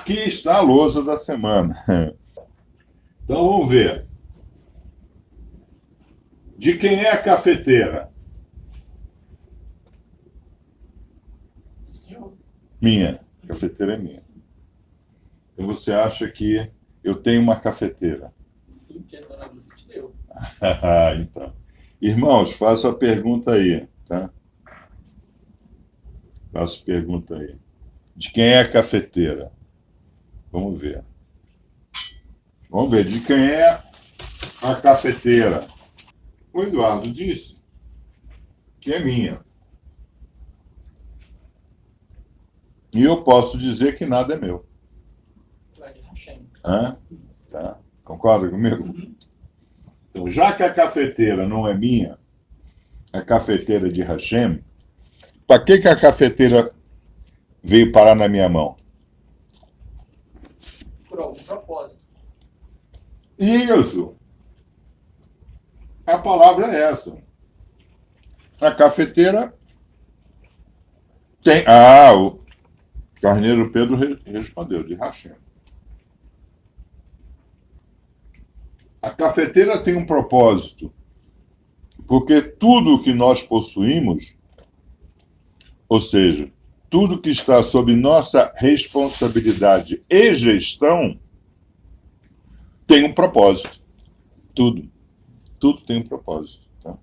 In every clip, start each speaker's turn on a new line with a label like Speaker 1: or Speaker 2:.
Speaker 1: Aqui está a lousa da semana. Então vamos ver. De quem é a cafeteira?
Speaker 2: Senhor.
Speaker 1: Minha. A cafeteira é minha. Então você acha que eu tenho uma cafeteira?
Speaker 2: Sim, que a dona Lúcia te deu.
Speaker 1: Então. Irmãos, faço a pergunta aí, tá? Faço a pergunta aí. De quem é a cafeteira? Vamos ver. Vamos ver, de quem é a cafeteira? O Eduardo disse que é minha. E eu posso dizer que nada é meu.
Speaker 2: Vai de Hashem.
Speaker 1: Hã? Tá? Concorda comigo?
Speaker 2: Uhum.
Speaker 1: Então, já que a cafeteira não é minha, a cafeteira de Hashem, para que a cafeteira veio parar na minha mão?
Speaker 2: Por algum propósito.
Speaker 1: Isso! A palavra é essa. A cafeteira tem. O Carneiro Pedro respondeu, de Hashem. A cafeteira tem um propósito, porque tudo que nós possuímos, ou seja, tudo que está sob nossa responsabilidade e gestão, tem um propósito. Tudo. Tudo tem um propósito. Tá?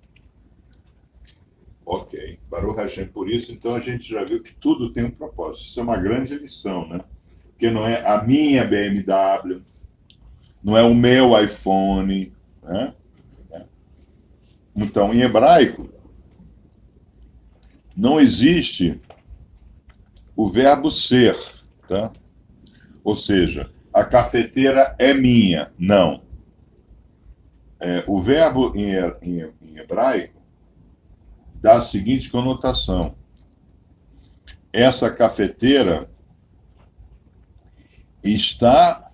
Speaker 1: Ok. Baruch Hashem, por isso, então a gente já viu que tudo tem um propósito. Isso é uma grande lição, né? Porque não é a minha BMW, não é o meu iPhone, né? Então, em hebraico, não existe o verbo ser, tá? Ou seja, a cafeteira é minha. Não. O verbo em hebraico dá a seguinte conotação. Essa cafeteira está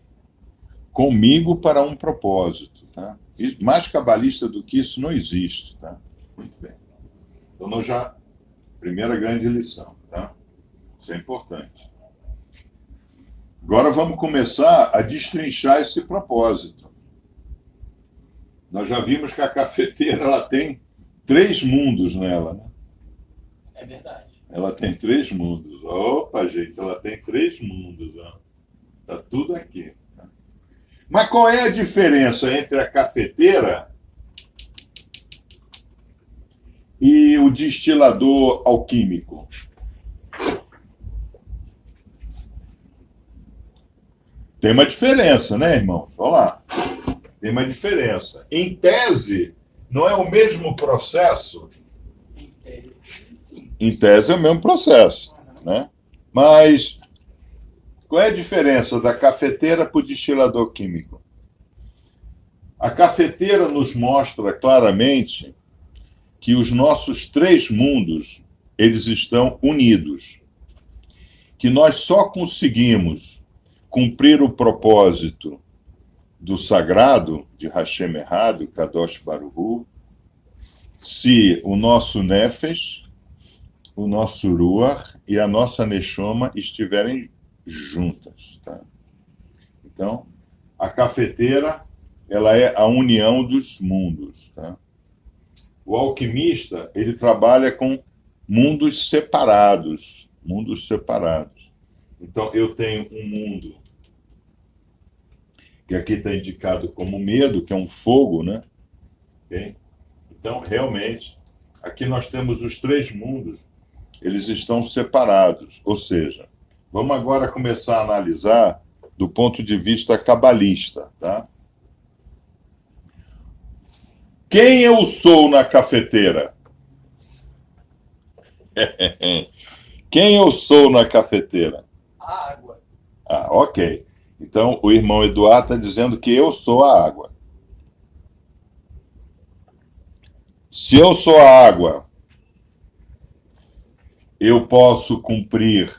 Speaker 1: comigo para um propósito. Tá? Mais cabalista do que isso não existe. Tá? Muito bem. Então, nós já... Primeira grande lição. Tá? Isso é importante. Agora vamos começar a destrinchar esse propósito. Nós já vimos que a cafeteira ela tem 3 mundos nela, né?
Speaker 2: É verdade.
Speaker 1: Ela tem 3 mundos. Opa, gente, ela tem 3 mundos. Ó. Tá tudo aqui. Mas qual é a diferença entre a cafeteira e o destilador alquímico? Tem uma diferença, né, irmão? Olha lá. Tem uma diferença. Em tese, não é o mesmo processo?
Speaker 2: Em tese, sim.
Speaker 1: Em tese é o mesmo processo, né? Mas qual é a diferença da cafeteira para o destilador químico? A cafeteira nos mostra claramente que os nossos 3 mundos, eles estão unidos. Que nós só conseguimos cumprir o propósito do sagrado, de Hashem Errado, Kadosh Baruch Hu, se o nosso Nefesh, o nosso Ruach e a nossa Neshoma estiverem juntas. Tá? Então, a cafeteira, ela é a união dos mundos. Tá? O alquimista, ele trabalha com mundos separados. Mundos separados. Então, eu tenho um mundo que aqui está indicado como medo, que é um fogo, né? Okay? Então, realmente, aqui nós temos os 3 mundos, eles estão separados. Ou seja, vamos agora começar a analisar do ponto de vista cabalista, tá? Quem eu sou na cafeteira? Quem eu sou na cafeteira?
Speaker 2: A água.
Speaker 1: Ok. Então, o irmão Eduardo está dizendo que eu sou a água. Se eu sou a água, eu posso cumprir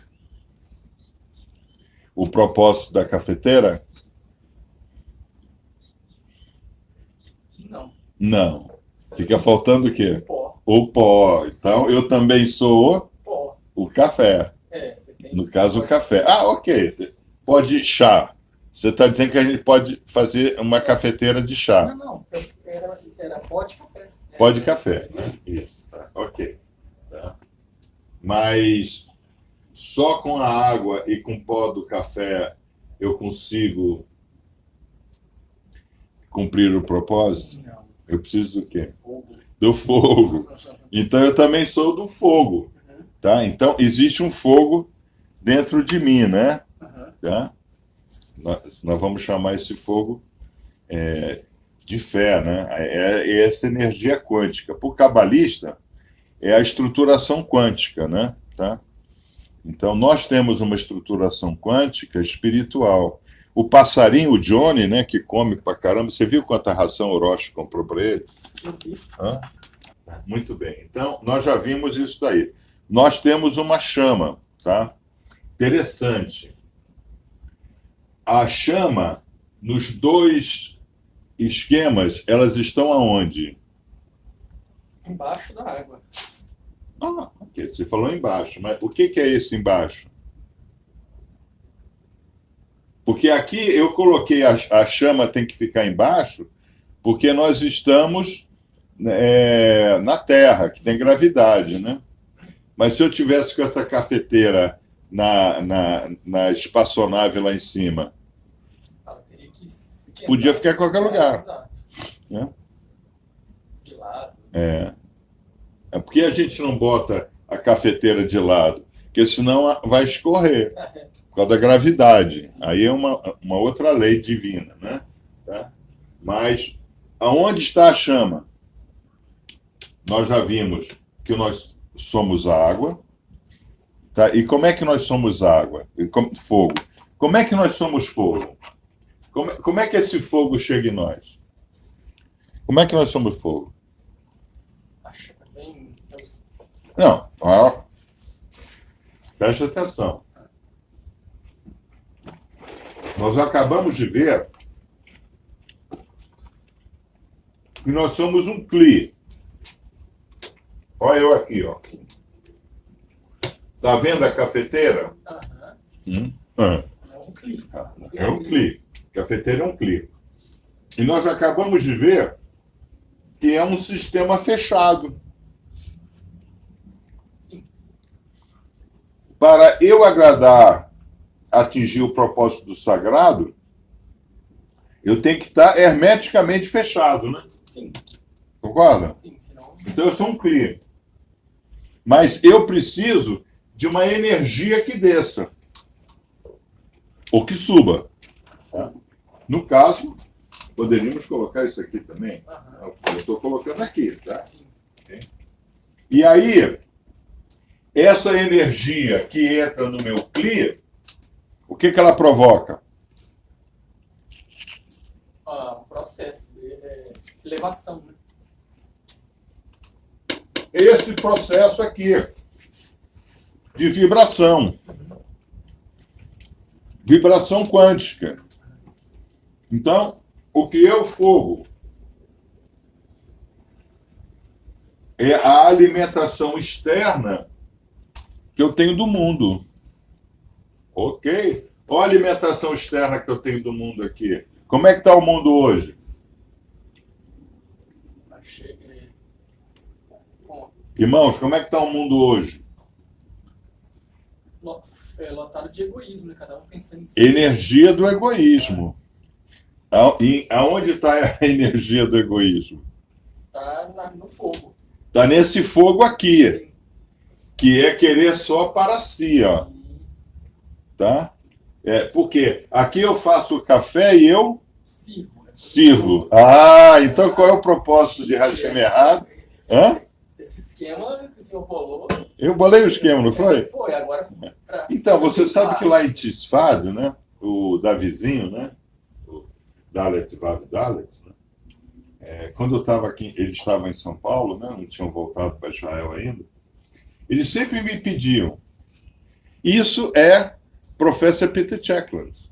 Speaker 1: o propósito da cafeteira?
Speaker 2: Não.
Speaker 1: Não. Fica faltando o quê?
Speaker 2: Pó.
Speaker 1: O pó. Então, eu também sou
Speaker 2: Pó.
Speaker 1: o café.
Speaker 2: Você tem.
Speaker 1: No caso, o café. Ok. pode chá. Você está dizendo que a gente pode fazer uma cafeteira de chá.
Speaker 2: Não. Era pó de café.
Speaker 1: Pó de café. Isso, tá, ok. Tá. Mas só com a água e com o pó do café eu consigo cumprir o propósito?
Speaker 2: Não.
Speaker 1: Eu preciso do quê?
Speaker 2: Fogo.
Speaker 1: Do fogo. Então eu também sou do fogo. Tá? Então existe um fogo dentro de mim, né? Tá? Nós vamos chamar esse fogo de fé, né? É essa energia quântica. Por cabalista, é a estruturação quântica, né? Tá? Então nós temos uma estruturação quântica espiritual. O passarinho, o Johnny, né, que come pra caramba, você viu quanta ração o Orochi comprou para ele? Hã? Muito bem. Então, nós já vimos isso daí. Nós temos uma chama, tá? Interessante. A chama, nos dois esquemas, elas estão aonde?
Speaker 2: Embaixo da água.
Speaker 1: Ah, ok. Você falou embaixo, mas o que é esse embaixo? Porque aqui eu coloquei a chama tem que ficar embaixo, porque nós estamos na Terra, que tem gravidade, né? Mas se eu tivesse com essa cafeteira na espaçonave lá em cima,
Speaker 2: Ela teria que esquentar.
Speaker 1: podia ficar em qualquer lugar.
Speaker 2: Exato.
Speaker 1: Né?
Speaker 2: De lado.
Speaker 1: É porque a gente não bota a cafeteira de lado, porque senão vai escorrer, por causa da gravidade. Aí é uma outra lei divina, né? Tá? Mas aonde está a chama? Nós já vimos que nós somos água. Tá? E como é que nós somos água? Fogo. Como é que nós somos fogo? Como é que esse fogo chega em nós? Como é que nós somos fogo? Não, ó, preste atenção. Nós acabamos de ver que nós somos um cli. Olha eu aqui, ó. Tá vendo a cafeteira?
Speaker 2: É um clique.
Speaker 1: É um cli. Cafeteira é um cli. E nós acabamos de ver que é um sistema fechado. Para eu agradar, atingir o propósito do sagrado, eu tenho que estar hermeticamente fechado, né?
Speaker 2: Sim.
Speaker 1: Concorda?
Speaker 2: Sim, senão...
Speaker 1: Então eu sou um cli. Mas eu preciso de uma energia que desça. Ou que suba. No caso, poderíamos colocar isso aqui também. Eu estou colocando aqui, tá?
Speaker 2: Sim.
Speaker 1: Okay. E aí, essa energia que entra no meu cli, o que ela provoca?
Speaker 2: Um processo de elevação, né?
Speaker 1: Esse processo aqui de vibração. Vibração quântica. Então, o que é o fogo? É a alimentação externa que eu tenho do mundo. Ok? Olha a alimentação externa que eu tenho do mundo aqui. Como é que está o mundo hoje? Irmãos, como é que está o mundo hoje?
Speaker 2: Lotado de egoísmo, né? Cada um pensando em si.
Speaker 1: Energia do egoísmo. Aonde está a energia do egoísmo?
Speaker 2: Está no fogo.
Speaker 1: Está nesse fogo aqui.
Speaker 2: Sim.
Speaker 1: Que é querer só para si, ó. Tá? Porque aqui eu faço o café e eu sirvo. Ah, então qual é o propósito de Hashem errado? Hã?
Speaker 2: Esse esquema que o senhor bolou...
Speaker 1: Eu bolei o esquema, não foi?
Speaker 2: Foi, agora...
Speaker 1: Então, você sabe que lá em Tisfad, né? O Davizinho, né? O Dalet Vav Dalet, né? Quando eu estava aqui, eles estavam em São Paulo, né? Não tinham voltado para Israel ainda. Eles sempre me pediam. Isso é Professor Peter Checkland.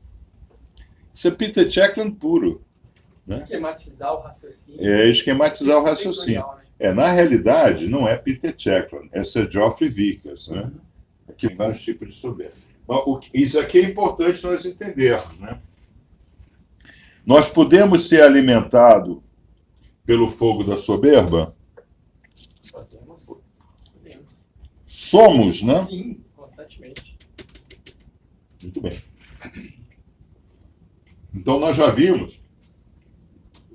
Speaker 1: Isso é Peter Checkland puro. Né?
Speaker 2: Esquematizar o raciocínio.
Speaker 1: Esquematizar o raciocínio.
Speaker 2: Legal, né?
Speaker 1: Na realidade, não é Peter Checkland, é Sir Geoffrey Vickers. Né? Aqui tem vários tipos de soberba. Isso aqui é importante nós entendermos, né? Nós podemos ser alimentados pelo fogo da soberba?
Speaker 2: Podemos. Podemos.
Speaker 1: Somos, né?
Speaker 2: Sim, constantemente.
Speaker 1: Muito bem. Então nós já vimos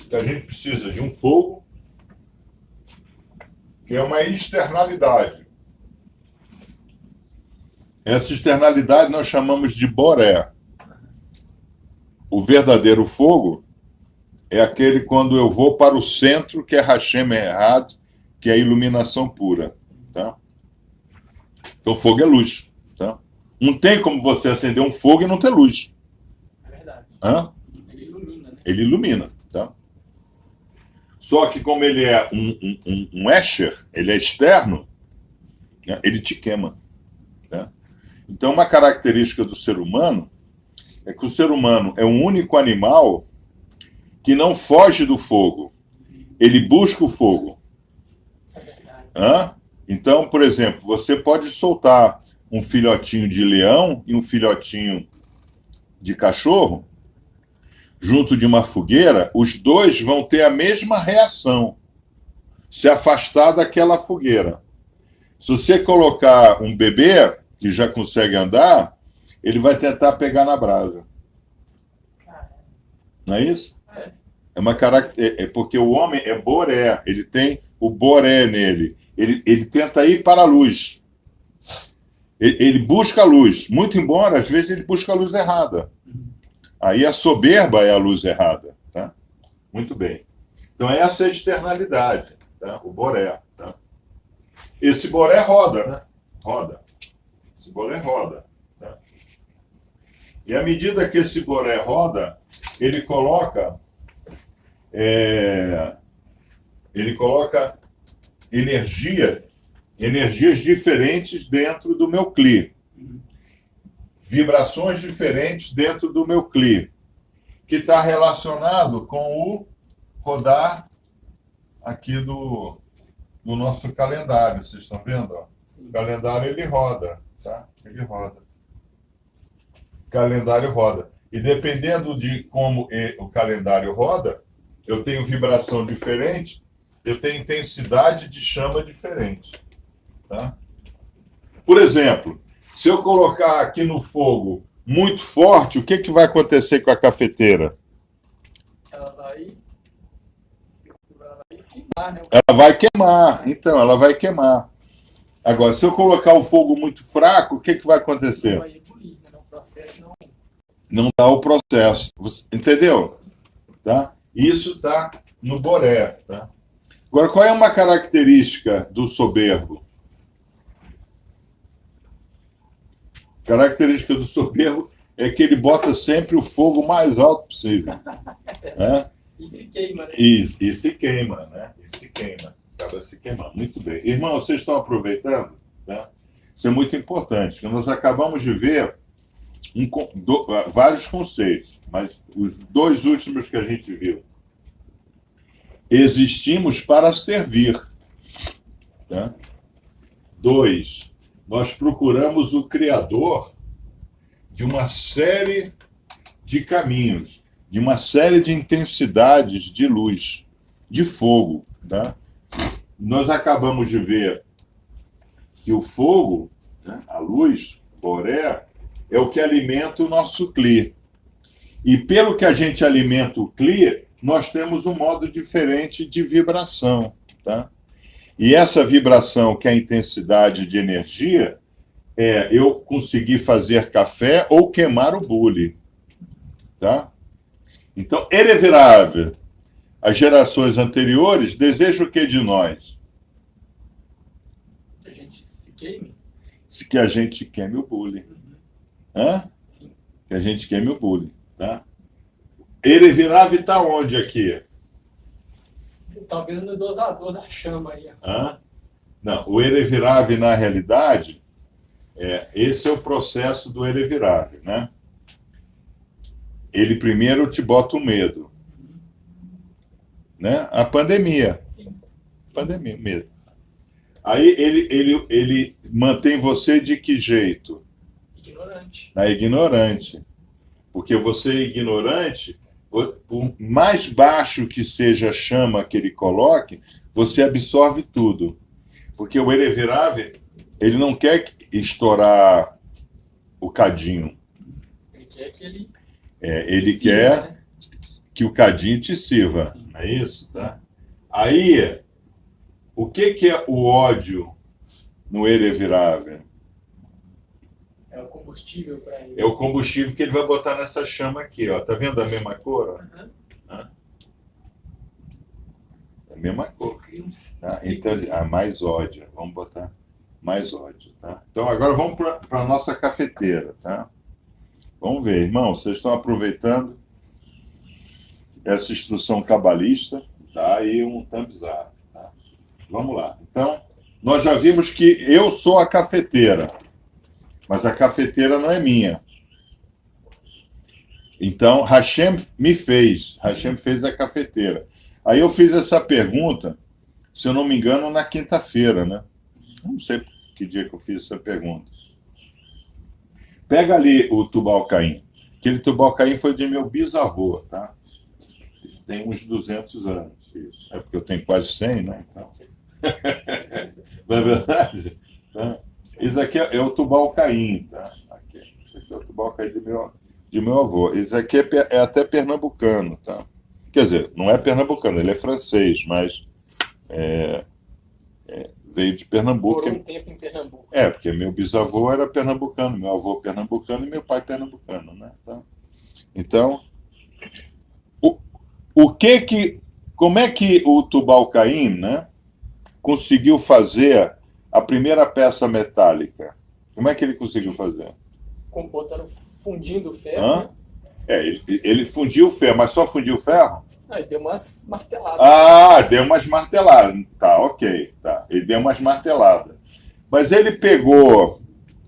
Speaker 1: que a gente precisa de um fogo que é uma externalidade. Essa externalidade nós chamamos de boré. O verdadeiro fogo é aquele quando eu vou para o centro, que é Hashem Errad, que é a iluminação pura. Tá? Então fogo é luz. Tá? Não tem como você acender um fogo e não ter luz.
Speaker 2: É verdade.
Speaker 1: Hã?
Speaker 2: Ele ilumina, né?
Speaker 1: Ele ilumina. Tá? Só que como ele é um Escher, ele é externo, né, ele te queima. Tá? Então uma característica do ser humano é que o ser humano é o único animal que não foge do fogo. Ele busca o fogo.
Speaker 2: É verdade.
Speaker 1: Hã? Então, por exemplo, você pode soltar um filhotinho de leão e um filhotinho de cachorro junto de uma fogueira, os dois vão ter a mesma reação, se afastar daquela fogueira. Se você colocar um bebê que já consegue andar, ele vai tentar pegar na brasa.
Speaker 2: Cara,
Speaker 1: Não é isso?
Speaker 2: é.
Speaker 1: É uma característica, porque o homem é boré, ele tem o boré nele. Ele tenta ir para a luz. Ele busca a luz, muito embora às vezes ele busca a luz errada. Aí a soberba é a luz errada. Tá? Muito bem. Então essa é a externalidade, tá? O boré. Tá? Esse boré roda, né? Roda. Esse boré roda. Tá? E à medida que esse boré roda, ele coloca energias diferentes dentro do meu cli. Vibrações diferentes dentro do meu cli, que está relacionado com o rodar aqui do nosso calendário. Vocês estão vendo? Ó?
Speaker 2: Sim.
Speaker 1: O calendário ele roda, tá? Ele roda. O calendário roda. E dependendo de como o calendário roda, eu tenho vibração diferente, eu tenho intensidade de chama diferente. Tá? Por exemplo, se eu colocar aqui no fogo muito forte, o que vai acontecer com a cafeteira?
Speaker 2: Ela vai queimar, né?
Speaker 1: Ela vai queimar. Então, ela vai queimar. Agora, se eu colocar o fogo muito fraco, o que vai acontecer?
Speaker 2: Vai ebulir, né? O processo não.
Speaker 1: Não dá o processo. Você entendeu? Tá? Isso está no boré. Tá? Agora, qual é uma característica do soberbo? Característica do soberbo é que ele bota sempre o fogo mais alto possível. Né?
Speaker 2: E se queima, né?
Speaker 1: E se queima, né? E se queima. Acaba se queimando. Muito bem. Irmão, vocês estão aproveitando? Né? Isso é muito importante, porque nós acabamos de ver vários conceitos, mas os dois últimos que a gente viu. Existimos para servir. Tá? 2. Nós procuramos o Criador de uma série de caminhos, de uma série de intensidades de luz, de fogo. Tá? Nós acabamos de ver que o fogo, né, a luz, boré, é o que alimenta o nosso cli. E pelo que a gente alimenta o cli, nós temos um modo diferente de vibração. Tá? E essa vibração, que é a intensidade de energia, é eu conseguir fazer café ou queimar o bule. Tá? Então, Erevirave, as gerações anteriores desejam o que de nós?
Speaker 2: Que a gente se queime.
Speaker 1: Que a gente queime o bule. Hã?
Speaker 2: Sim.
Speaker 1: Que a gente queime o bule. Tá? Erevirave está onde aqui?
Speaker 2: Talvez no dosador da chama aí.
Speaker 1: Hã? Não, o Erevirave, na realidade, esse é o processo do Erevirave, né? Ele primeiro te bota o medo. Né? A pandemia.
Speaker 2: Sim.
Speaker 1: Pandemia, medo. Aí ele mantém você de que jeito?
Speaker 2: ignorante.
Speaker 1: Na ignorante. Porque você é ignorante, por mais baixo que seja a chama que ele coloque, você absorve tudo. Porque o Erevirave, ele não quer estourar o cadinho.
Speaker 2: Ele quer que ele.
Speaker 1: Ele
Speaker 2: sirva,
Speaker 1: quer
Speaker 2: né?
Speaker 1: que o cadinho te sirva. Não é isso? Tá? Aí, o que é o ódio no Erevirave?
Speaker 2: É o combustível para ele.
Speaker 1: É o combustível que ele vai botar nessa chama aqui, ó. Tá vendo a mesma cor? Ó?
Speaker 2: Aham.
Speaker 1: Hã? É a mesma cor.
Speaker 2: Cria um
Speaker 1: Tá?
Speaker 2: ciclo.
Speaker 1: Então, mais ódio. Vamos botar mais ódio. Tá? Então, agora vamos para a nossa cafeteira. Tá? Vamos ver, irmão. Vocês estão aproveitando essa instrução cabalista, tá? E um thumbs up. Tá? Vamos lá. Então, nós já vimos que eu sou a cafeteira, mas a cafeteira não é minha. Então, Hashem me fez. Hashem fez a cafeteira. Aí eu fiz essa pergunta, se eu não me engano, na quinta-feira, né? Não sei que dia que eu fiz essa pergunta. Pega ali o Tubal-Caim. Aquele Tubal-Caim foi de meu bisavô, tá? Tem uns 200 anos. Isso. É porque eu tenho quase 100, né? Então... Não é verdade? Tá? Isso aqui é o Tubal-Caim, tá? Aqui. Isso aqui é o Tubal-Caim de meu avô. Isso aqui é até pernambucano, tá? Quer dizer, não é pernambucano, ele é francês, mas veio de Pernambuco.
Speaker 2: Morou um tempo em Pernambuco.
Speaker 1: Porque meu bisavô era pernambucano, meu avô pernambucano e meu pai pernambucano, né? Então, como é que o Tubal-Caim, né, conseguiu fazer a primeira peça metálica? Como é que ele conseguiu fazer?
Speaker 2: Botando fundindo o ferro.
Speaker 1: Hã?
Speaker 2: Né?
Speaker 1: Ele fundiu o ferro, mas só fundiu o ferro?
Speaker 2: Aí deu umas marteladas.
Speaker 1: Ah, deu umas marteladas. Tá, ok. Tá. Ele deu umas marteladas. Mas ele pegou,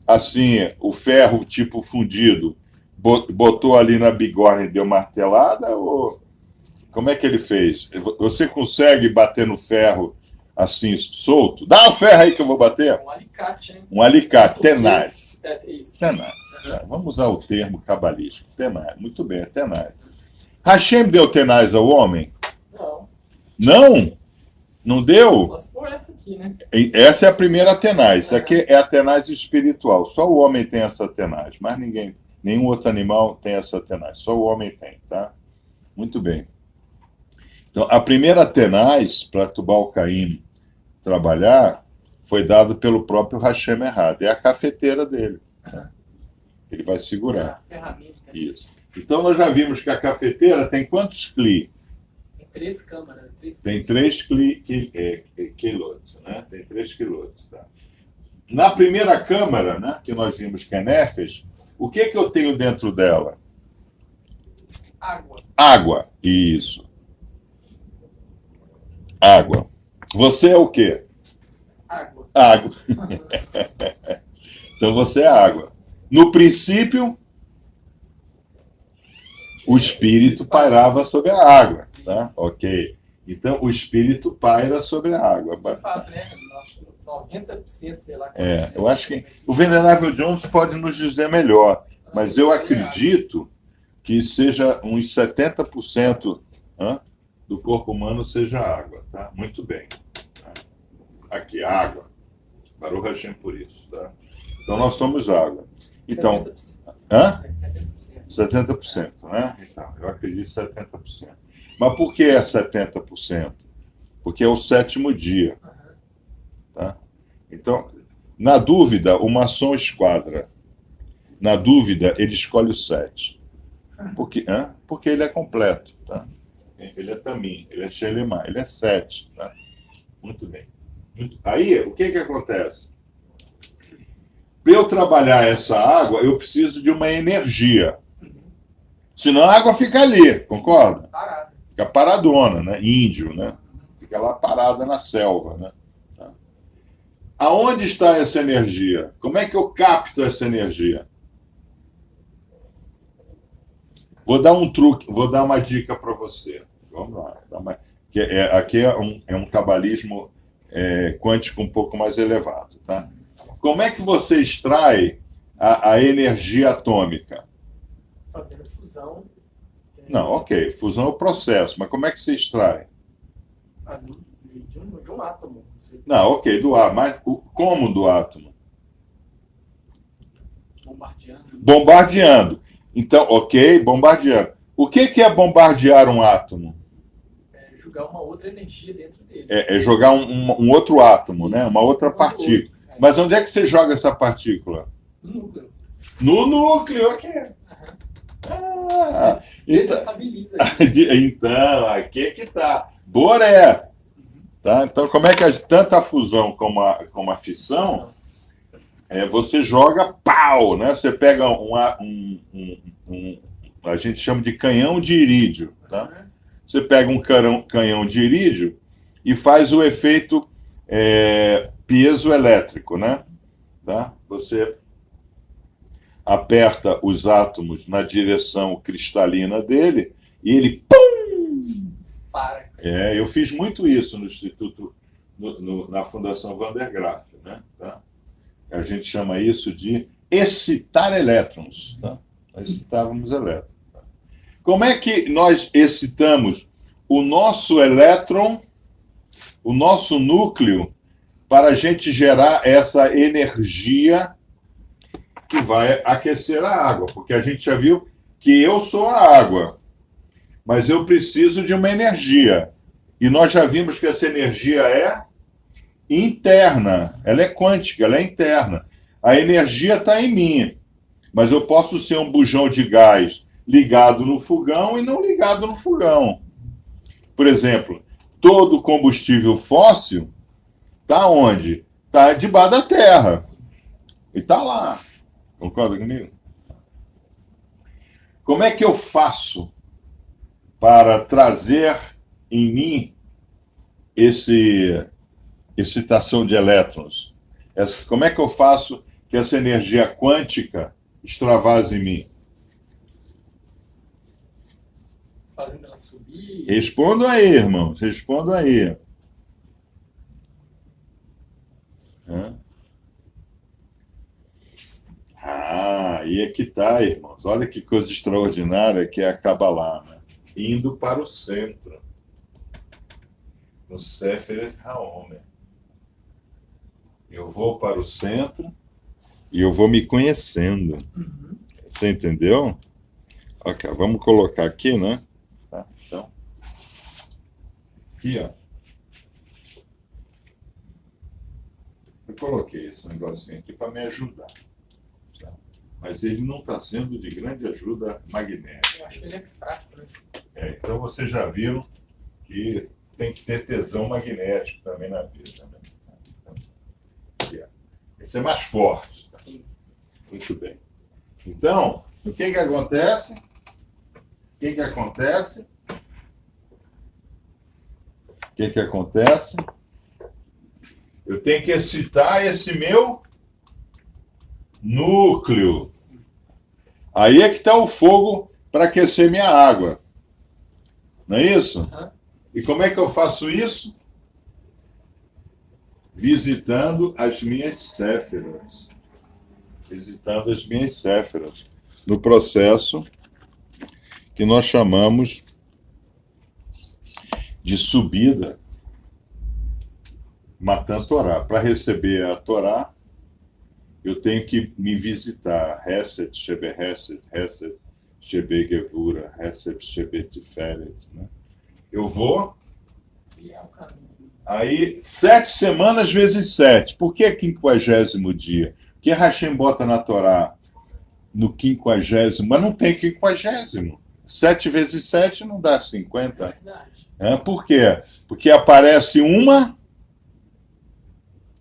Speaker 1: assim, o ferro tipo fundido, botou ali na bigorna e deu martelada? Ou como é que ele fez? Você consegue bater no ferro assim, solto? Dá o ferro aí que eu vou bater.
Speaker 2: Um alicate, né?
Speaker 1: Um alicate, tenaz.
Speaker 2: Isso.
Speaker 1: Tenaz. Tá, vamos usar o termo cabalístico. Tenaz. Muito bem, tenaz. Hashem deu tenaz ao homem?
Speaker 2: Não.
Speaker 1: Não? Não deu?
Speaker 2: Só se for essa aqui, né?
Speaker 1: Essa é a primeira tenaz. Essa aqui é a tenaz espiritual. Só o homem tem essa tenaz. Mas ninguém, nenhum outro animal tem essa tenaz. Só o homem tem, tá? Muito bem. Então, a primeira tenaz para Tubal-Caim trabalhar foi dado pelo próprio Hashem errado. É a cafeteira dele. Né? Ele vai segurar.
Speaker 2: Ferramenta.
Speaker 1: Isso. Então, nós já vimos que a cafeteira tem quantos cli?
Speaker 2: Tem 3 câmaras.
Speaker 1: Tem 3 quilotes, né? Tem 3 quilotes, tá? Na primeira câmara, né, que nós vimos que é Nefesh, o que eu tenho dentro dela?
Speaker 2: Água.
Speaker 1: Água. Isso. Água. Você é o quê?
Speaker 2: Água.
Speaker 1: Água. Então você é água. No princípio, o espírito pairava sobre a água, tá? Ok. Então o espírito paira sobre a água.
Speaker 2: De fato, né? Nossa, 90%, sei lá.
Speaker 1: Eu acho que o Venerável Jones pode nos dizer melhor, mas eu acredito que seja uns 70% do corpo humano seja água, tá? Muito bem. Aqui, água. Baruch Hashem por isso, tá? Então nós somos água. Então,
Speaker 2: 70%.
Speaker 1: 70%, né? Então, eu acredito 70%. Mas por que é 70%? Porque é o 7º dia. Tá? Então, na dúvida, o maçom esquadra. Na dúvida, ele escolhe o 7. Porque ele é completo. Tá? Ele é Tamim, ele é Shelemah, ele é 7. Tá? Muito bem. Aí, o que acontece? Para eu trabalhar essa água, eu preciso de uma energia. Senão a água fica ali, concorda?
Speaker 2: Parada.
Speaker 1: Fica paradona, né? Índio, né? Fica lá parada na selva, né? Tá? Aonde está essa energia? Como é que eu capto essa energia? Vou dar um truque, vou dar uma dica para você. Vamos lá. Aqui é um cabalismo quântico um pouco mais elevado, tá? Como é que você extrai a energia atômica?
Speaker 2: Fazendo fusão.
Speaker 1: Não, ok, fusão é o processo, mas como é que se extrai?
Speaker 2: De um átomo.
Speaker 1: Não, ok, do átomo, mas como do átomo?
Speaker 2: Bombardeando.
Speaker 1: Bombardeando. Então, ok, bombardeando. O que é bombardear um átomo?
Speaker 2: Jogar uma outra energia dentro dele.
Speaker 1: É jogar um outro átomo, né? Uma outra partícula. Mas onde é que você joga essa partícula?
Speaker 2: No núcleo.
Speaker 1: No núcleo, ok. Ah,
Speaker 2: Desestabiliza.
Speaker 1: então, aqui é que tá. Boré. Tá? Então, como é que tanto a fusão como a fissão, você joga pau, né? Você pega a gente chama de canhão de irídio, tá? Você pega um canhão de irídio e faz o efeito piezoelétrico, né? Tá? Você aperta os átomos na direção cristalina dele e ele pum!
Speaker 2: Dispara.
Speaker 1: Eu fiz muito isso no Instituto, na Fundação Van der Graaf, né? Tá? A gente chama isso de excitar elétrons. Tá? Nós excitávamos elétrons. Tá? Como é que nós excitamos o nosso elétron, o nosso núcleo, para a gente gerar essa energia que vai aquecer a água? Porque a gente já viu que eu sou a água, mas eu preciso de uma energia. E nós já vimos que essa energia é interna, ela é quântica, ela é interna. A energia está em mim, mas eu posso ser um bujão de gás ligado no fogão e não ligado no fogão. Por exemplo, todo combustível fóssil está onde? Está debaixo da terra. E está lá. Concorda comigo? Como é que eu faço para trazer em mim excitação de elétrons? Como é que eu faço que essa energia quântica extravase em mim?
Speaker 2: Fazendo ela subir.
Speaker 1: Respondam aí, irmãos. Respondam aí. Aí é que tá, irmãos. Olha que coisa extraordinária que é a Kabbalah, né? Indo para o centro. No Sefer HaOmer. Eu vou para o centro e eu vou me conhecendo. Você entendeu? Ok, vamos colocar aqui, né? Tá, então. Aqui, ó. Eu coloquei esse negocinho aqui para me ajudar. Tá? Mas ele não está sendo de grande ajuda magnética.
Speaker 2: Eu acho que ele é fraco, né?
Speaker 1: Então vocês já viram que tem que ter tesão magnético também na vida. Né? Esse é mais forte. Tá?
Speaker 2: Sim.
Speaker 1: Muito bem. Então, o que acontece? O que acontece? O que acontece? Eu tenho que excitar esse meu núcleo. Aí é que está o fogo para aquecer minha água. Não é isso? E como é que eu faço isso? Visitando as minhas séferas. Visitando as minhas séferas. No processo que nós chamamos de subida Matan Torá. Para receber a Torá, eu tenho que me visitar. Hesed, Shebe Hesed, Hesed, Shebe Gevura, Hesed, Shebe Tiferet. Né? Eu vou. Aí, 7 semanas vezes 7. Por que 50º dia? O que Hashem bota na Torá no 50º? Mas não tem 50º. 7 vezes 7 não dá 50. Por quê? Porque aparece uma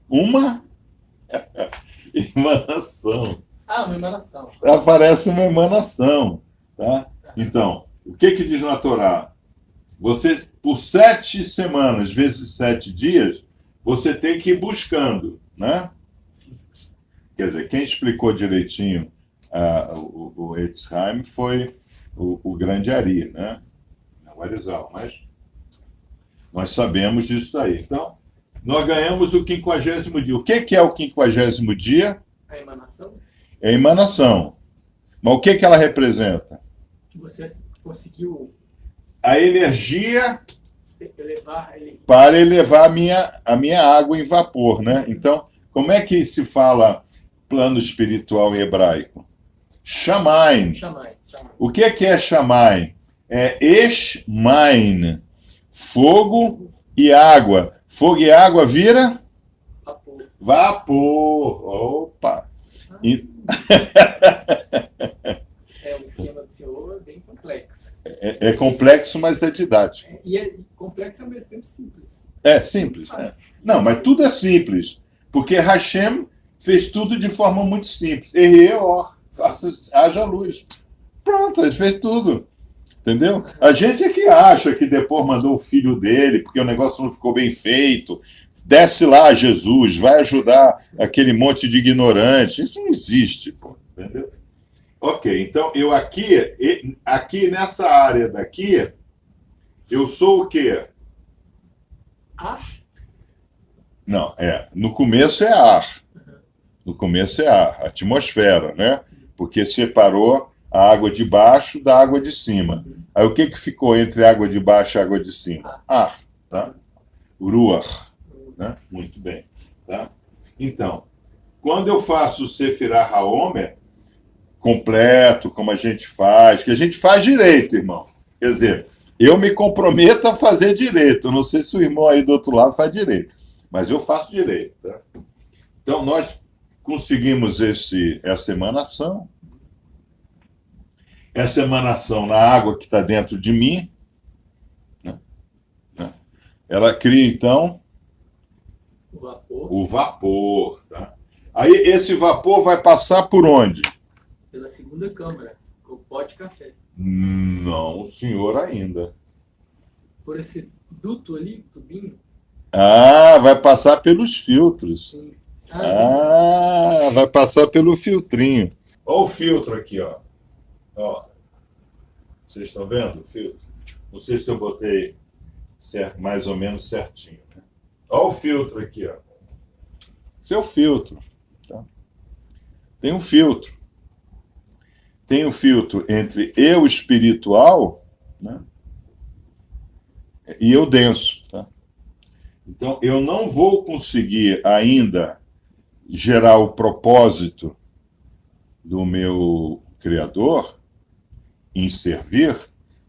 Speaker 1: emanação.
Speaker 2: Uma emanação.
Speaker 1: Aparece uma emanação. Tá? Então, o que diz na Torá? Você, por 7 semanas vezes 7 dias, você tem que ir buscando, né? Quer dizer, quem explicou direitinho o Eitz Haim foi o grande Ari, né? O Arizal, mas nós sabemos disso aí. Então, nós ganhamos o 50º dia. O que é o 50º dia?
Speaker 2: A emanação?
Speaker 1: É emanação. Mas o que que ela representa?
Speaker 2: Que você conseguiu
Speaker 1: A energia
Speaker 2: elevar ele.
Speaker 1: para elevar a minha água em vapor, né? Então, como é que se fala plano espiritual em hebraico? Shamaim.
Speaker 2: Chamai.
Speaker 1: O que é Shamaim? É Eshmain, fogo e água. Fogo e água vira
Speaker 2: Vapor.
Speaker 1: vapor. Opa! E-
Speaker 2: O esquema do senhor é bem complexo.
Speaker 1: É complexo, mas é didático.
Speaker 2: E é complexo ao mesmo tempo simples.
Speaker 1: É simples. É. Não, mas tudo é simples. Porque Hashem fez tudo de forma muito simples. Haja luz. Pronto, ele fez tudo. Entendeu? A gente é que acha que depois mandou o filho dele, porque o negócio não ficou bem feito. Desce lá, Jesus, vai ajudar aquele monte de ignorante. Isso não existe, pô. Entendeu? Ok, então eu aqui nessa área daqui, eu sou o quê?
Speaker 2: Ar?
Speaker 1: Não, no começo é ar. No começo é ar, atmosfera, né? Porque separou a água de baixo da água de cima. Aí o que ficou entre a água de baixo e a água de cima? Ar, tá? Ruach, né? Muito bem, tá? Então, quando eu faço o Sefirah HaOmer completo, como a gente faz, que a gente faz direito, irmão. Quer dizer, eu me comprometo a fazer direito. Não sei se o irmão aí do outro lado faz direito, mas eu faço direito, tá? Então, nós conseguimos essa emanação. Essa emanação na água que está dentro de mim, né? Ela cria, então, o vapor. Tá? Aí esse vapor vai passar por onde?
Speaker 2: Pela segunda câmara, com o pó de café.
Speaker 1: Não, senhor, ainda.
Speaker 2: Por esse duto ali, tubinho.
Speaker 1: Vai passar pelos filtros.
Speaker 2: Sim.
Speaker 1: Vai passar pelo filtrinho. Olha o filtro aqui, ó. Vocês estão vendo o filtro? Não sei se eu botei mais ou menos certinho. Né? Olha o filtro aqui, ó. Esse é o filtro. Tá? Tem um filtro. Tem um filtro entre eu espiritual, né, e eu denso. Tá? Então, eu não vou conseguir ainda gerar o propósito do meu Criador em servir,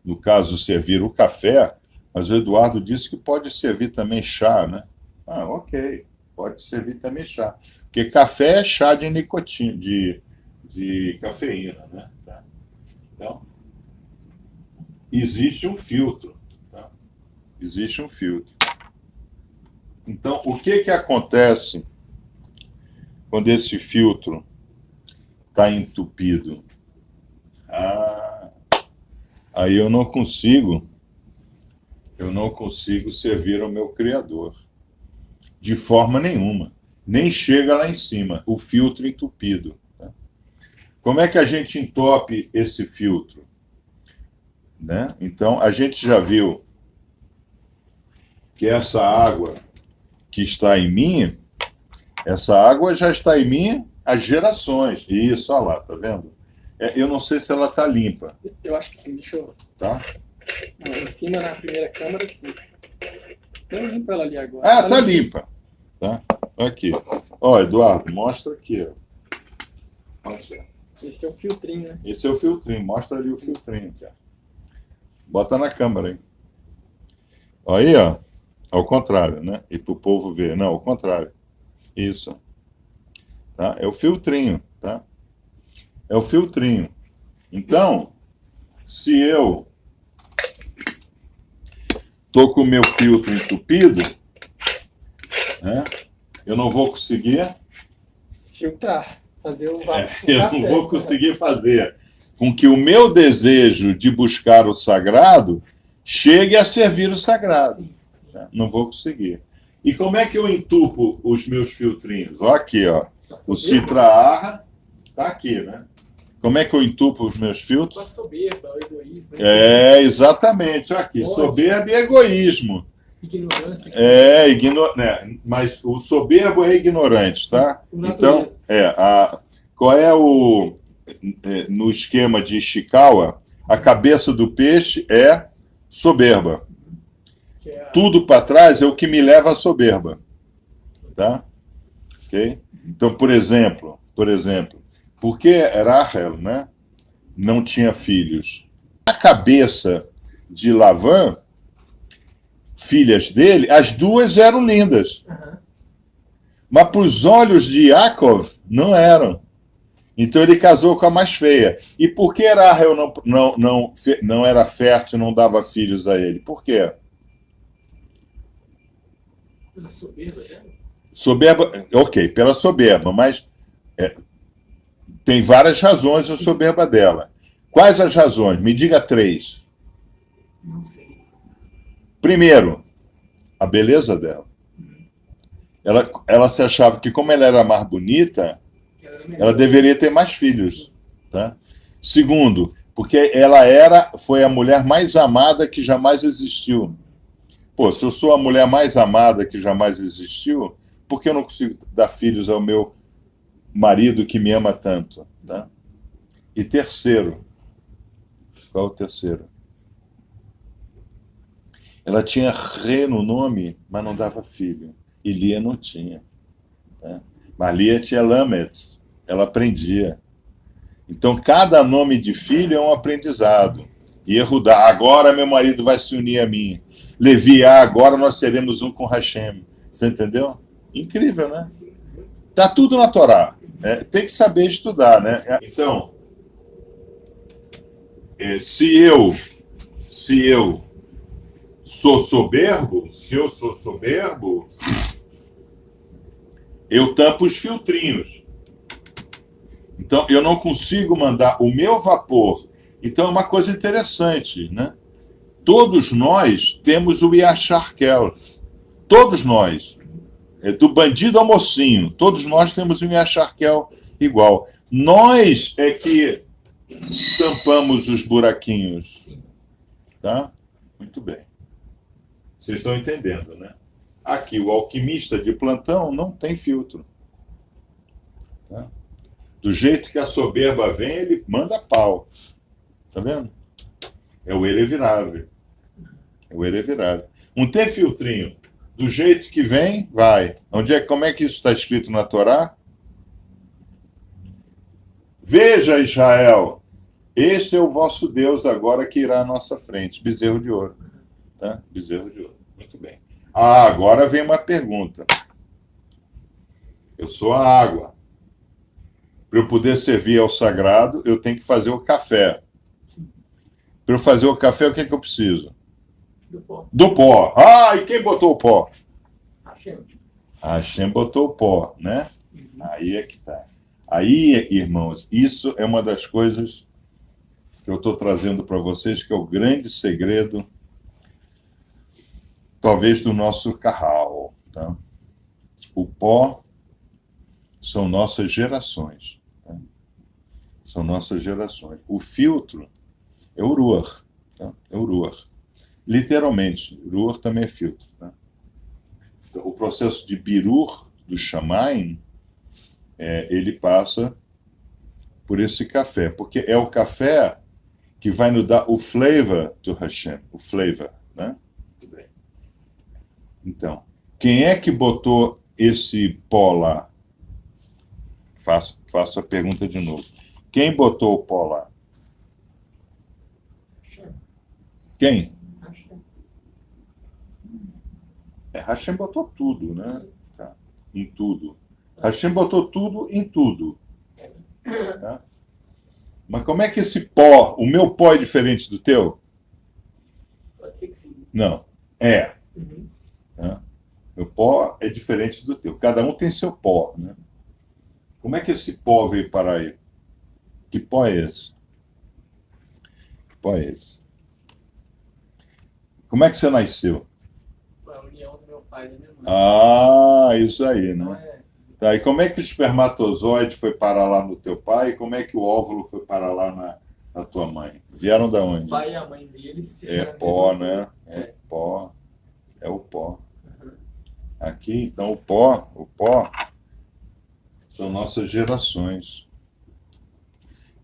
Speaker 1: no caso, servir o café, mas o Eduardo disse que pode servir também chá, né? Ok, pode servir também chá. Porque café é chá de nicotina, de cafeína, né? Tá? Então, existe um filtro. Tá? Existe um filtro. Então, o que acontece quando esse filtro está entupido? Aí eu não consigo servir ao meu Criador. De forma nenhuma. Nem chega lá em cima, o filtro entupido. Tá? Como é que a gente entope esse filtro? Né? Então, a gente já viu que essa água que está em mim, essa água já está em mim há gerações. Isso, olha lá, tá vendo? Eu não sei se ela está limpa.
Speaker 2: Eu acho que sim, deixa eu...
Speaker 1: Tá?
Speaker 2: Não, em cima, na primeira câmara, sim. Não limpa ela ali agora.
Speaker 1: Tá limpa. Tá? Aqui. Ó, Eduardo, mostra aqui. Ó.
Speaker 2: Esse é o filtrinho, né?
Speaker 1: Esse é o filtrinho. Mostra ali o filtrinho. Tá? Bota na câmera aí. Aí, ó. Ao contrário, né? E para o povo ver. Não, ao contrário. Isso. Tá? É o filtrinho, tá? É o filtrinho. Então, se eu tô com o meu filtro entupido, né? Eu não vou conseguir
Speaker 2: filtrar, fazer o vapor.
Speaker 1: Eu não vou conseguir fazer com que o meu desejo de buscar o sagrado chegue a servir o sagrado.
Speaker 2: Sim.
Speaker 1: Não vou conseguir. E como é que eu entupo os meus filtrinhos? Ó, aqui, ó. O Citra Arra tá aqui, né? Como é que eu entupo os meus filtros?
Speaker 2: Com a soberba, o egoísmo.
Speaker 1: Exatamente. Aqui, soberba e egoísmo.
Speaker 2: Ignorância.
Speaker 1: Mas o soberbo é ignorante, tá? Então, Qual é no esquema de Ishikawa, a cabeça do peixe é soberba.
Speaker 2: Que é a...
Speaker 1: Tudo para trás é o que me leva à soberba. Tá? Ok? Então, por exemplo, por que Rachel, né, não tinha filhos? A cabeça de Lavan, filhas dele, as duas eram lindas.
Speaker 2: Uhum.
Speaker 1: Mas para os olhos de Yaakov, não eram. Então ele casou com a mais feia. E por que Rachel não era fértil, não dava filhos a ele? Por quê?
Speaker 2: Pela soberba dela.
Speaker 1: Soberba, ok, pela soberba, mas tem várias razões da soberba dela. Quais as razões? Me diga 3.
Speaker 2: Não sei.
Speaker 1: Primeiro, a beleza dela. Ela se achava que, como ela era mais bonita, ela deveria ter mais filhos. Tá? Segundo, porque ela foi a mulher mais amada que jamais existiu. Pô, se eu sou a mulher mais amada que jamais existiu, por que eu não consigo dar filhos ao meu marido que me ama tanto? Tá? E terceiro, qual é o terceiro? Ela tinha Rê no nome, mas não dava filho. E Lia não tinha. Tá? Mas Lia tinha Lamed. Ela aprendia. Então, cada nome de filho é um aprendizado. Yehudá, agora meu marido vai se unir a mim. Levi, agora nós seremos um com Hashem. Você entendeu? Incrível, né? Tá tudo na Torá. Tem que saber estudar, né? Então, se eu sou soberbo, eu tampo os filtrinhos. Então, eu não consigo mandar o meu vapor. Então, é uma coisa interessante, né? Todos nós temos o Yashar Kel. Todos nós. Do bandido ao mocinho. Todos nós temos o Yashar Kel igual. Nós é que tampamos os buraquinhos. Tá? Muito bem. Vocês estão entendendo, né? Aqui, o alquimista de plantão não tem filtro. Tá? Do jeito que a soberba vem, ele manda pau. Tá vendo? É o irrevirável. Não tem filtrinho. Do jeito que vem, vai. Como é que isso está escrito na Torá? Veja, Israel, este é o vosso Deus agora que irá à nossa frente. Bezerro de ouro. Tá? Bezerro de ouro. Muito bem. Agora vem uma pergunta. Eu sou a água. Para eu poder servir ao sagrado, eu tenho que fazer o café. Para eu fazer o café, o que é que eu preciso? Do pó. E quem botou o pó? Hashem botou o pó, né? Aí é que tá. Aí, irmãos, isso é uma das coisas que eu estou trazendo para vocês, que é o grande segredo, talvez, do nosso carral. Tá? O pó são nossas gerações. Tá? São nossas gerações. O filtro é o Ruach. Tá? É o Ruach. Literalmente, Ruach também é filtro. Tá? Então, o processo de Birur do Shamayim, ele passa por esse café, porque é o café que vai nos dar o flavor do Hashem, o flavor, né? Muito bem. Então, quem é que botou esse pó lá? Faço a pergunta de novo. Quem botou o pó lá? Quem? Hashem botou tudo, né? Tá. Em tudo. Hashem botou tudo em tudo. Tá? Mas como é que esse pó, o meu pó é diferente do teu?
Speaker 2: Pode ser que sim.
Speaker 1: Não.
Speaker 2: Uhum.
Speaker 1: Tá? Meu pó é diferente do teu. Cada um tem seu pó, né? Como é que esse pó veio parar aí? Que pó é esse? Que pó é esse? Como é que você nasceu?
Speaker 2: A união do meu pai e da minha mãe.
Speaker 1: Isso aí, né? Tá, e como é que o espermatozoide foi parar lá no teu pai e como é que o óvulo foi parar lá na tua mãe? Vieram da onde?
Speaker 2: O pai e a mãe deles...
Speaker 1: É pó, né? É pó. É o pó.
Speaker 2: Uhum.
Speaker 1: Aqui, então, o pó são nossas gerações.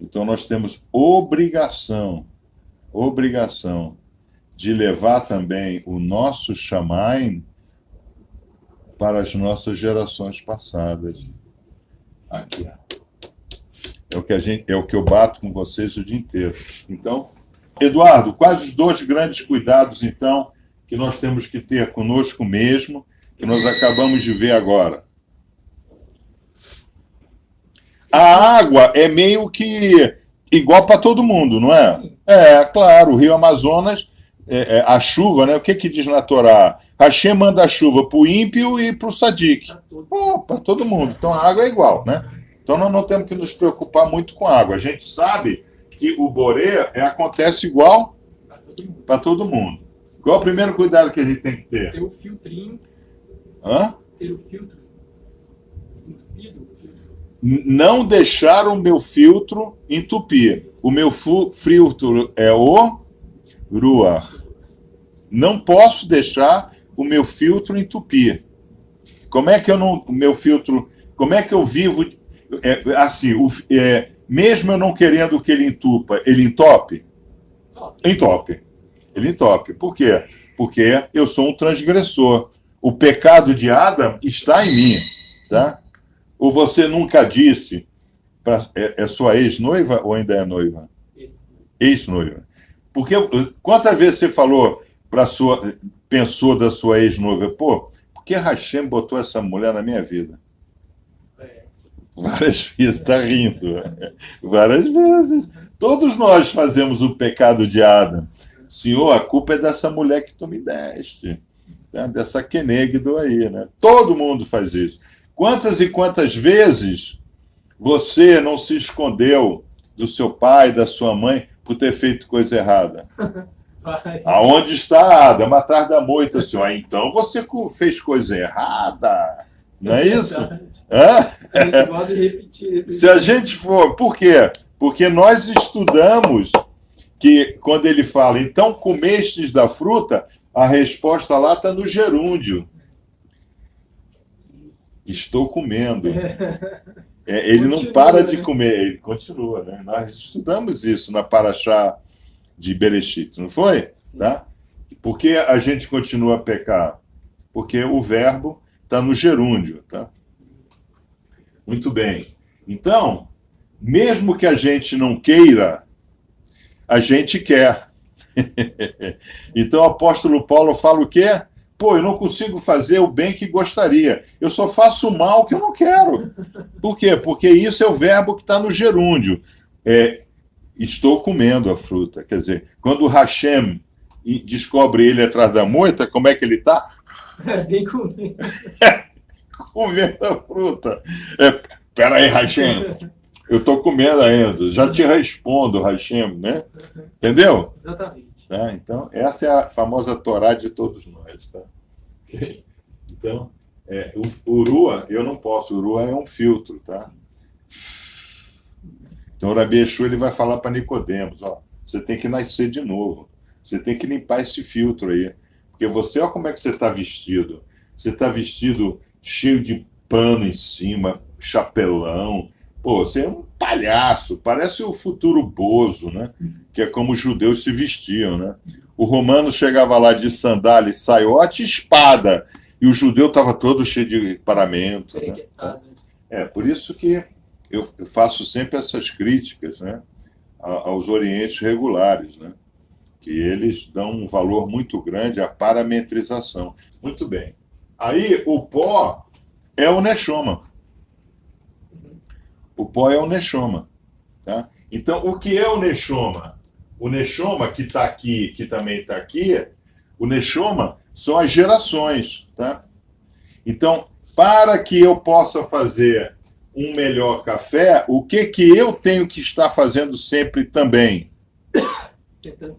Speaker 1: Então nós temos obrigação de levar também o nosso Shamayim para as nossas gerações passadas. Aqui. É o que eu bato com vocês o dia inteiro. Então, Eduardo, quais os 2 grandes cuidados, então, que nós temos que ter conosco mesmo, que nós acabamos de ver agora? A água é meio que igual para todo mundo, não é?
Speaker 2: Sim.
Speaker 1: Claro, o Rio Amazonas, a chuva, né? O que diz na Torá? Hashem manda a chuva para o ímpio e para o sadik. Para todo mundo. Então a água é igual, né? Então nós não temos que nos preocupar muito com a água. A gente sabe que o borê acontece igual para todo mundo. Qual é o primeiro cuidado que a gente tem que ter?
Speaker 2: Ter o filtrinho.
Speaker 1: Hã?
Speaker 2: Ter o filtro. Desentupido, o filtro.
Speaker 1: Não deixar o meu filtro entupir. O meu filtro é o ruach. Não posso deixar o meu filtro entupir. Como é que como é que eu vivo assim, mesmo eu não querendo que ele entupa, ele entope? Entope. Ele entope. Por quê? Porque eu sou um transgressor. O pecado de Adão está em mim, tá? Ou você nunca disse é sua ex-noiva ou ainda é noiva? Ex-noiva. Porque quantas vezes você falou pensou da sua ex-noiva, por que Hashem botou essa mulher na minha vida? Várias vezes, está rindo. Várias vezes. Todos nós fazemos o pecado de Adão. Senhor, a culpa é dessa mulher que tu me deste. Tá? Dessa Kenegdo aí, né? Todo mundo faz isso. Quantas e quantas vezes você não se escondeu do seu pai, da sua mãe, por ter feito coisa errada? Aonde está Adão? Atrás da moita, senhor. Então você fez coisa errada. Não é isso?
Speaker 2: A gente gosta de repetir.
Speaker 1: Se a gente for... Por quê? Porque nós estudamos que quando ele fala, então comestes da fruta, a resposta lá está no gerúndio. Estou comendo. Ele não para de comer, ele continua. Né? Nós estudamos isso na Parashá de Bereshit, não foi? Tá? Por que a gente continua a pecar? Porque o verbo está no gerúndio. Tá? Muito bem. Então, mesmo que a gente não queira, a gente quer. Então o apóstolo Paulo fala o quê? Eu não consigo fazer o bem que gostaria. Eu só faço o mal que eu não quero. Por quê? Porque isso é o verbo que está no gerúndio. Estou comendo a fruta. Quer dizer, quando o Hashem descobre ele atrás da moita, como é que ele está?
Speaker 2: Bem comendo.
Speaker 1: Comendo a fruta. Peraí, Hashem. Eu estou comendo ainda. Já te respondo, Hashem, né? Entendeu?
Speaker 2: Exatamente.
Speaker 1: Tá? Então, essa é a famosa Torá de todos nós. Tá? Então, o Urua, eu não posso. O Urua é um filtro. Tá? Então, o Rabi Yeshua, ele vai falar para Nicodemos, você tem que nascer de novo. Você tem que limpar esse filtro aí. Porque você, olha como é que você está vestido. Você está vestido cheio de pano em cima, chapelão. Você é um palhaço, parece o futuro Bozo, né? Que é como os judeus se vestiam, né? O romano chegava lá de sandália, saiote e espada, e o judeu estava todo cheio de paramento. Né? Por isso que eu faço sempre essas críticas, né? Aos orientes regulares, né? Que eles dão um valor muito grande à parametrização. Muito bem. Aí o pó é o neshoma. O pó é o neshoma. Tá? Então, o que é o neshoma? O neshoma que está aqui, que também está aqui, o neshoma são as gerações. Tá? Então, para que eu possa fazer um melhor café, o que eu tenho que estar fazendo sempre também?
Speaker 2: Tentando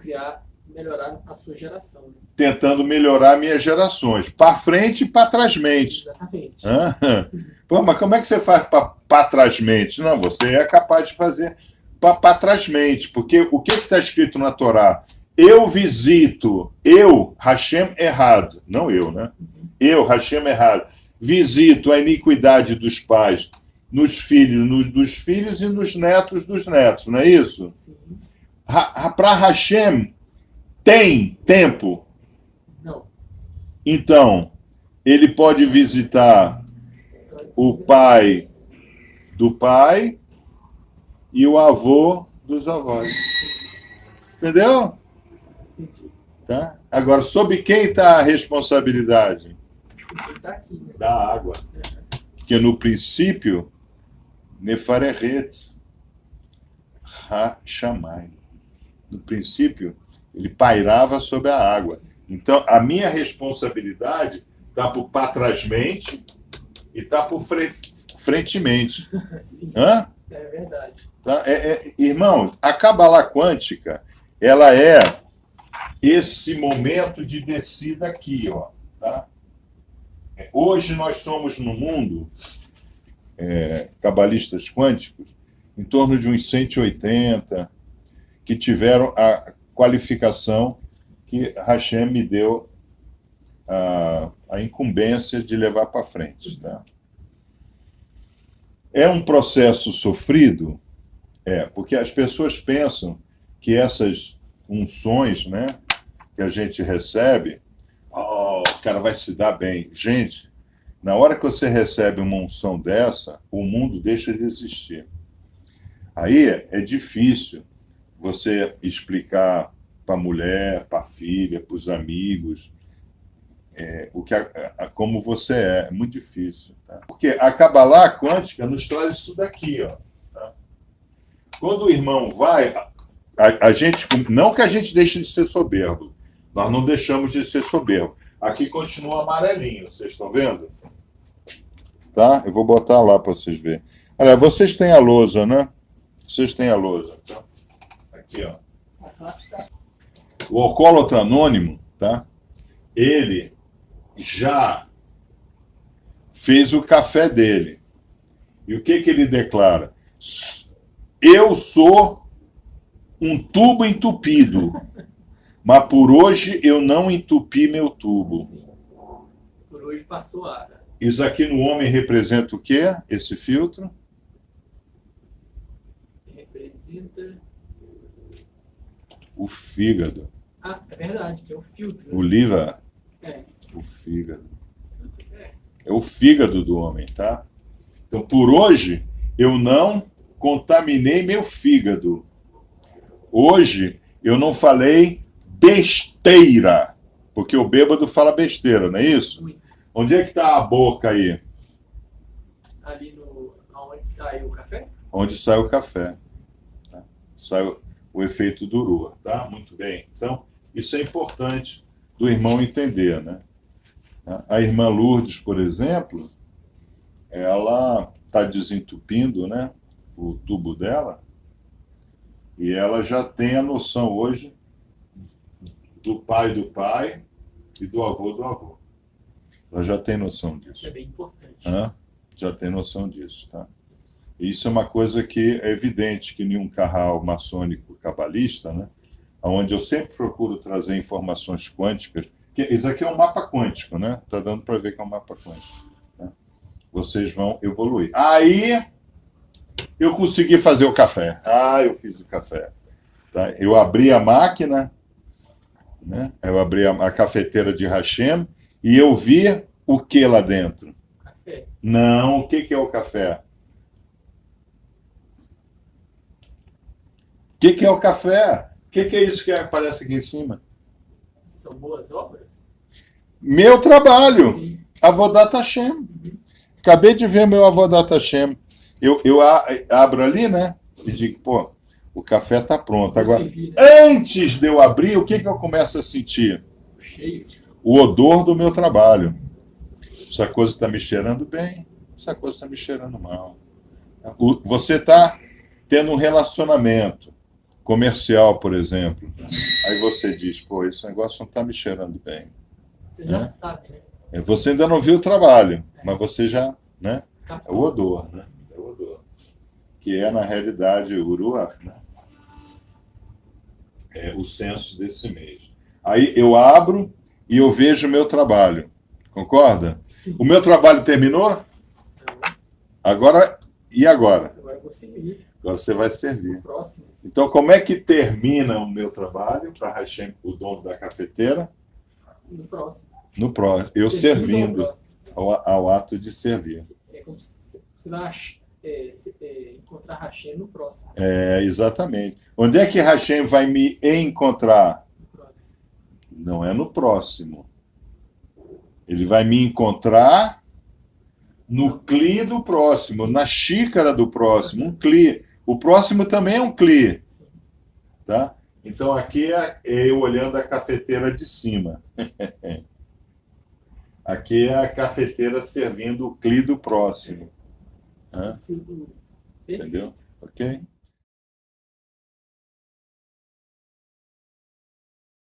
Speaker 2: melhorar a sua geração. Né?
Speaker 1: Tentando melhorar minhas gerações. Para frente e para trás-mente.
Speaker 2: Exatamente.
Speaker 1: Mas como é que você faz para trás-mente? Não, você é capaz de fazer para trás-mente. Porque o que está escrito na Torá? Eu visito, Hashem errado. Não eu, né? Eu, Hashem errado. Visito a iniquidade dos pais nos filhos dos filhos e nos netos dos netos, não é isso?
Speaker 2: Sim.
Speaker 1: Para Hashem tem tempo.
Speaker 2: Não.
Speaker 1: Então, ele pode visitar o pai do pai e o avô dos avós. Entendeu?
Speaker 2: Entendi.
Speaker 1: Tá? Agora, sobre quem está a responsabilidade?
Speaker 2: Ele tá aqui, né?
Speaker 1: Da água. Porque no princípio, Nefareret Ha-Shamai. No princípio, ele pairava sobre a água. Então, a minha responsabilidade está por patrasmente e está por frentemente.
Speaker 2: Sim.
Speaker 1: Hã?
Speaker 2: É verdade.
Speaker 1: Tá? Irmão, a Cabala quântica, ela é esse momento de descida aqui, ó. Tá? Hoje nós somos no mundo, cabalistas quânticos, em torno de uns 180 que tiveram a qualificação que Hashem me deu a incumbência de levar para frente. Tá? É um processo sofrido? Porque as pessoas pensam que essas unções, né, que a gente recebe, o cara vai se dar bem. Gente, na hora que você recebe uma unção dessa, o mundo deixa de existir. Aí é difícil você explicar para a mulher, para a filha, para os amigos, como você é. É muito difícil. Tá? Porque a Kabbalah quântica nos traz isso daqui. Ó, tá? Quando o irmão vai, a gente, não que a gente deixe de ser soberbo, nós não deixamos de ser soberbo. Aqui continua amarelinho, vocês estão vendo? Tá? Eu vou botar lá para vocês verem. Olha, vocês têm a lousa, né? Vocês têm a lousa. Tá? Aqui, ó. O alcoólatra anônimo, tá? Ele já fez o café dele. E o que ele declara? Eu sou um tubo entupido, mas por hoje eu não entupi meu tubo.
Speaker 2: Sim. Por hoje passou ar.
Speaker 1: Isso aqui no homem representa o quê? Esse filtro?
Speaker 2: Representa
Speaker 1: o fígado.
Speaker 2: Ah, é verdade, que é o filtro.
Speaker 1: O liver. O fígado. É o fígado do homem, tá? Então, por hoje, eu não contaminei meu fígado. Hoje, eu não falei besteira. Porque o bêbado fala besteira, não é isso?
Speaker 2: Muito.
Speaker 1: Onde é que está a boca aí?
Speaker 2: Ali onde sai o café?
Speaker 1: Onde sai o café. Tá? Sai o efeito do Urua, tá? Muito bem. Então, isso é importante do irmão entender, né? A irmã Lourdes, por exemplo, ela está desentupindo, né, o tubo dela e ela já tem a noção hoje do pai e do avô. Ela já tem noção disso.
Speaker 2: Isso é bem importante.
Speaker 1: Já tem noção disso, tá? E isso é uma coisa que é evidente que nenhum carral maçônico cabalista, né, onde eu sempre procuro trazer informações quânticas. Isso aqui é um mapa quântico, né? Está dando para ver que é um mapa quântico. Né? Vocês vão evoluir. Aí eu consegui fazer o café. Eu fiz o café. Tá? Eu abri a máquina, né? Eu abri a cafeteira de Hashem e eu vi o que lá dentro?
Speaker 2: Café.
Speaker 1: Não, o que é o café? O que é o café? O que é isso que aparece aqui em cima?
Speaker 2: São boas obras?
Speaker 1: Meu trabalho.
Speaker 2: Sim.
Speaker 1: Avodat Hashem. Acabei de ver meu Avodat Hashem. Eu abro ali, né? E digo, pô, o café está pronto. Agora, antes de eu abrir, o que eu começo a sentir?
Speaker 2: Cheio.
Speaker 1: O odor do meu trabalho. Essa coisa está me cheirando bem, essa coisa está me cheirando mal. Você está tendo um relacionamento comercial, por exemplo. Aí você diz, pô, esse negócio não está me cheirando bem.
Speaker 2: Você já sabe, né?
Speaker 1: Você ainda não viu o trabalho, mas você já, né? É o odor, né? É o odor. Que é, na realidade, o Urua, né? É o senso desse mês. Aí eu abro e eu vejo o meu trabalho. Concorda?
Speaker 2: Sim.
Speaker 1: O meu trabalho terminou?
Speaker 2: Então,
Speaker 1: Agora E agora?
Speaker 2: Agora eu vou servir.
Speaker 1: Agora você vai servir.
Speaker 2: Próximo.
Speaker 1: Então, como é que termina o meu trabalho para Hashem, o dono da cafeteira?
Speaker 2: No próximo.
Speaker 1: No próximo, eu
Speaker 2: Servindo
Speaker 1: servindo
Speaker 2: ao próximo.
Speaker 1: ao ato de servir.
Speaker 2: É como se você vai encontrar Hashem no próximo.
Speaker 1: Exatamente. Onde é que Hashem vai me encontrar?
Speaker 2: No próximo.
Speaker 1: Não é no próximo. Ele vai me encontrar no cli do próximo, na xícara do próximo, um cli. O próximo também é um cli.
Speaker 2: Sim.
Speaker 1: Tá? Então aqui é eu olhando a cafeteira de cima. Aqui é a cafeteira servindo o cli do próximo. Hã?
Speaker 2: Perfeito.
Speaker 1: Entendeu? Ok?